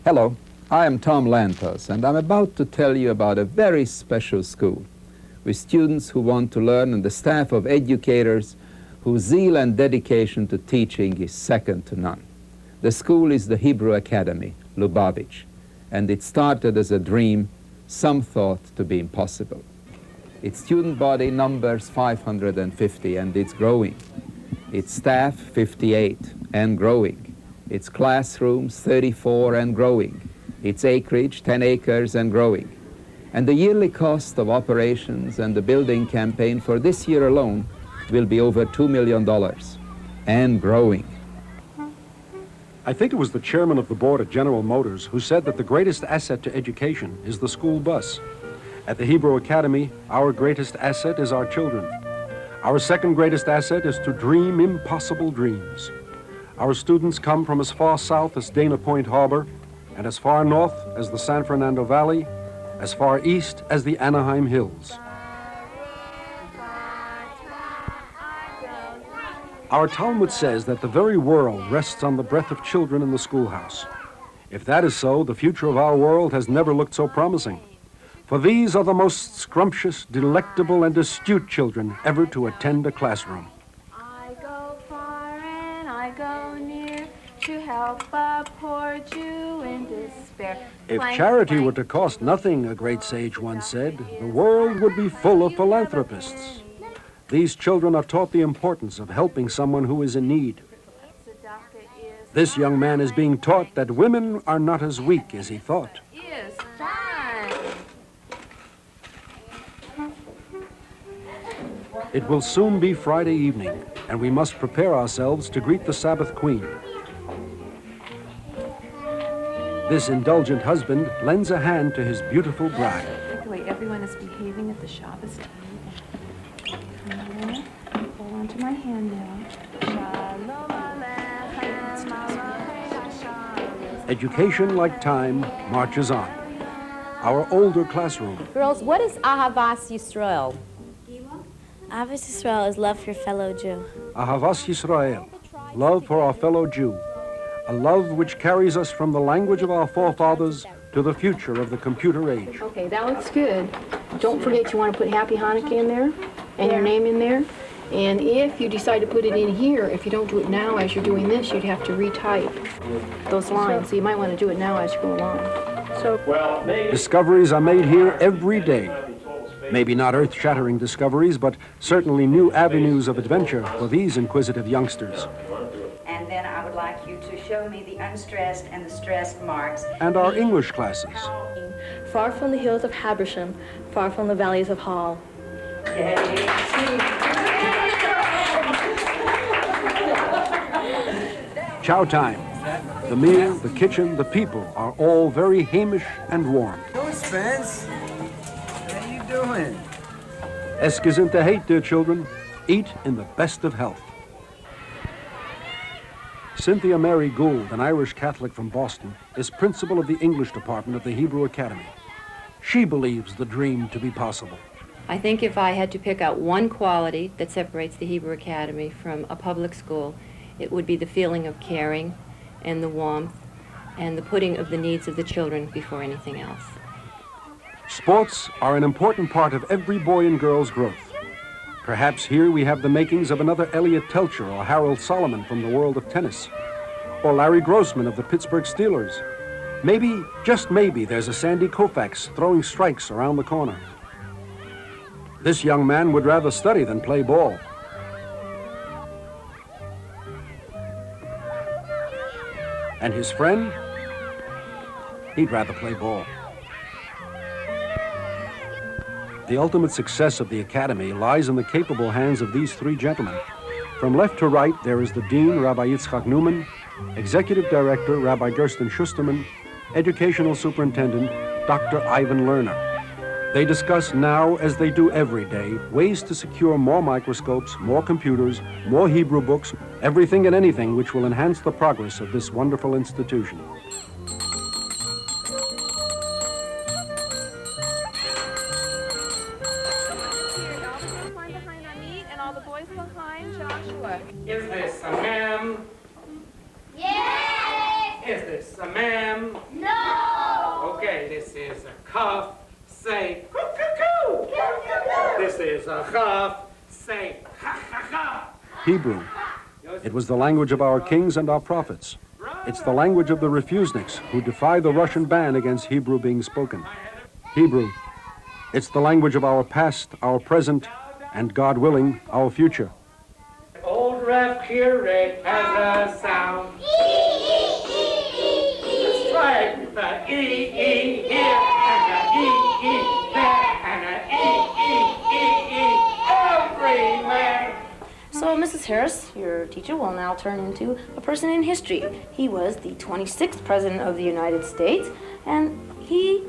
Hello, I am Tom Lantos, and I'm about to tell you about a very special school with students who want to learn and the staff of educators whose zeal and dedication to teaching is second to none. The school is the Hebrew Academy Lubavitch, and it started as a dream some thought to be impossible. Its student body numbers 550, and it's growing. Its staff 58 and growing. Its classrooms 34 and growing. Its acreage 10 acres and growing. And the yearly cost of operations and the building campaign for this year alone will be over $2 million and growing. I think it was the chairman of the board at General Motors who said that the greatest asset to education is the school bus. At the Hebrew Academy, our greatest asset is our children. Our second greatest asset is to dream impossible dreams. Our students come from as far south as Dana Point Harbor, and as far north as the San Fernando Valley, as far east as the Anaheim Hills. Our Talmud says that the very world rests on the breath of children in the schoolhouse. If that is so, the future of our world has never looked so promising. For these are the most scrumptious, delectable, and astute children ever to attend a classroom. I go far and I go near to help a poor Jew in despair. If charity were to cost nothing, a great sage once said, the world would be full of philanthropists. These children are taught the importance of helping someone who is in need. This young man is being taught that women are not as weak as he thought. Yes, fine. It will soon be Friday evening, and we must prepare ourselves to greet the Sabbath Queen. This indulgent husband lends a hand to his beautiful bride. I like the way everyone is behaving at the Shabbos table. Hold on to my hand now. Education, like time, marches on. Our older classroom. Girls, what is Ahavas Yisrael? Ahavas Yisrael is love for your fellow Jew. Ahavas Yisrael, love for our fellow Jew. A love which carries us from the language of our forefathers to the future of the computer age. Okay, that looks good. Don't forget you want to put Happy Hanukkah in there and your name in there. And if you decide to put it in here, if you don't do it now as you're doing this, you'd have to retype those lines. So you might want to do it now as you go along. Discoveries are made here every day. Maybe not earth-shattering discoveries, but certainly new avenues of adventure for these inquisitive youngsters. And then I would like you to show me the unstressed and the stressed marks. And our English classes. Far from the hills of Habersham, far from the valleys of Hall. Chow time. The meal, the kitchen, the people are all very Hamish and warm. Hello, Spence. How you doing? Es gesundheit, hate, dear children. Eat in the best of health. Cynthia Mary Gould, an Irish Catholic from Boston, is principal of the English department of the Hebrew Academy. She believes the dream to be possible. I think if I had to pick out one quality that separates the Hebrew Academy from a public school, it would be the feeling of caring and the warmth and the putting of the needs of the children before anything else. Sports are an important part of every boy and girl's growth. Perhaps here we have the makings of another Elliot Telcher or Harold Solomon from the world of tennis, or Larry Grossman of the Pittsburgh Steelers. Maybe, just maybe, there's a Sandy Koufax throwing strikes around the corner. This young man would rather study than play ball. And his friend? He'd rather play ball. The ultimate success of the Academy lies in the capable hands of these three gentlemen. From left to right, there is the Dean, Rabbi Yitzchak Newman, Executive Director, Rabbi Gersten Schusterman, Educational Superintendent, Dr. Ivan Lerner. They discuss now, as they do every day, ways to secure more microscopes, more computers, more Hebrew books, everything and anything which will enhance the progress of this wonderful institution. Behind Joshua. Is this a man? Yes! Is this a ma'am? No! Okay, this is a cuff. Say, coo-coo-coo! This is a cuff. Say, ha-ha-ha! Hebrew. It was the language of our kings and our prophets. It's the language of the refuseniks who defy the Russian ban against Hebrew being spoken. Hebrew. It's the language of our past, our present, and, God willing, our future. Old ref curate has a sound. Let's try it with the E-E here, and the E-E there, and the E-E-E-E everywhere. So Mrs. Harris, your teacher, will now turn into a person in history. He was the 26th President of the United States, and he,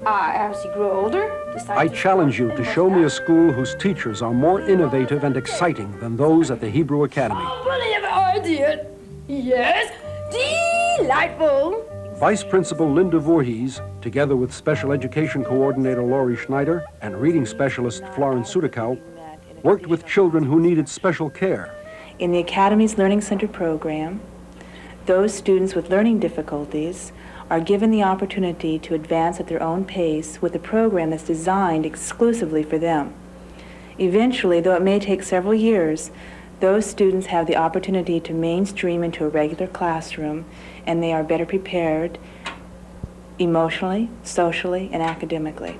as he grew older, decided I challenge you to show me a school whose teachers are more innovative and exciting than those at the Hebrew Academy. Brilliant idea! Yes, delightful! Vice Principal Linda Voorhees, together with Special Education Coordinator Laurie Schneider and Reading Specialist Florence Sudakow, worked with children who needed special care. In the Academy's Learning Center program, those students with learning difficulties are given the opportunity to advance at their own pace with a program that's designed exclusively for them. Eventually, though it may take several years, those students have the opportunity to mainstream into a regular classroom, and they are better prepared emotionally, socially, and academically.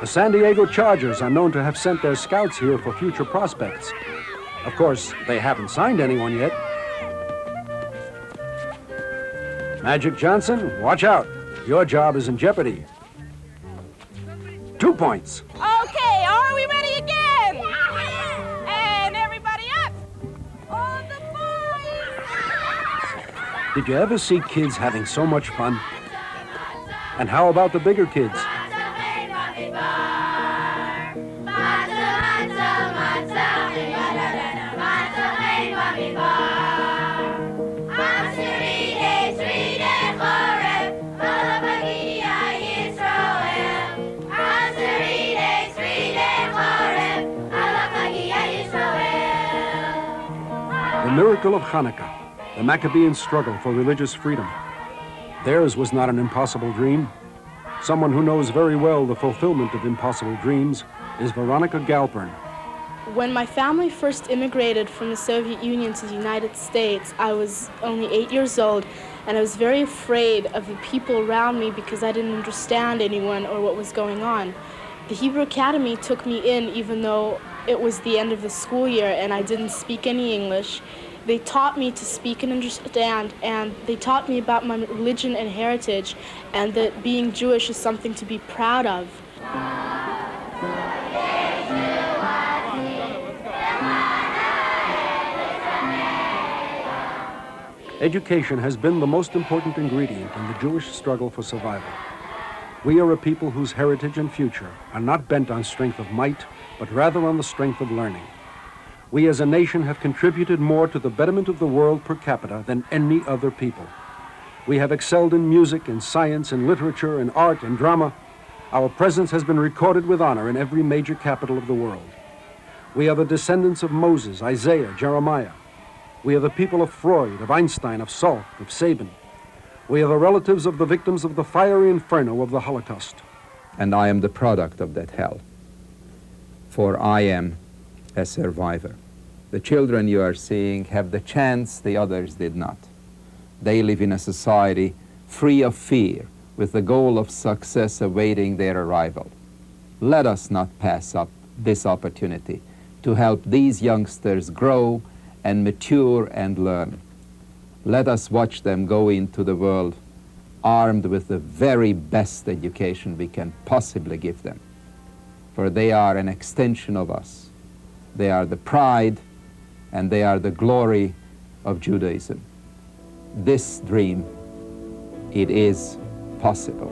The San Diego Chargers are known to have sent their scouts here for future prospects. Of course, they haven't signed anyone yet. Magic Johnson, watch out. Your job is in jeopardy. 2 points. Okay, are we ready again? And everybody up! All the boys! Did you ever see kids having so much fun? And how about the bigger kids? The miracle of Hanukkah, the Maccabean struggle for religious freedom. Theirs was not an impossible dream. Someone who knows very well the fulfillment of impossible dreams is Veronica Galpern. When my family first immigrated from the Soviet Union to the United States, I was only 8 years old, and I was very afraid of the people around me because I didn't understand anyone or what was going on. The Hebrew Academy took me in even though it was the end of the school year and I didn't speak any English. They taught me to speak and understand, and they taught me about my religion and heritage, and that being Jewish is something to be proud of. Education has been the most important ingredient in the Jewish struggle for survival. We are a people whose heritage and future are not bent on strength of might, but rather on the strength of learning. We as a nation have contributed more to the betterment of the world per capita than any other people. We have excelled in music, in science, in literature, in art, in drama. Our presence has been recorded with honor in every major capital of the world. We are the descendants of Moses, Isaiah, Jeremiah. We are the people of Freud, of Einstein, of Salk, of Sabin. We are the relatives of the victims of the fiery inferno of the Holocaust. And I am the product of that hell. For I am a survivor. The children you are seeing have the chance the others did not. They live in a society free of fear, with the goal of success awaiting their arrival. Let us not pass up this opportunity to help these youngsters grow and mature and learn. Let us watch them go into the world armed with the very best education we can possibly give them. For they are an extension of us. They are the pride and they are the glory of Judaism. This dream, it is possible.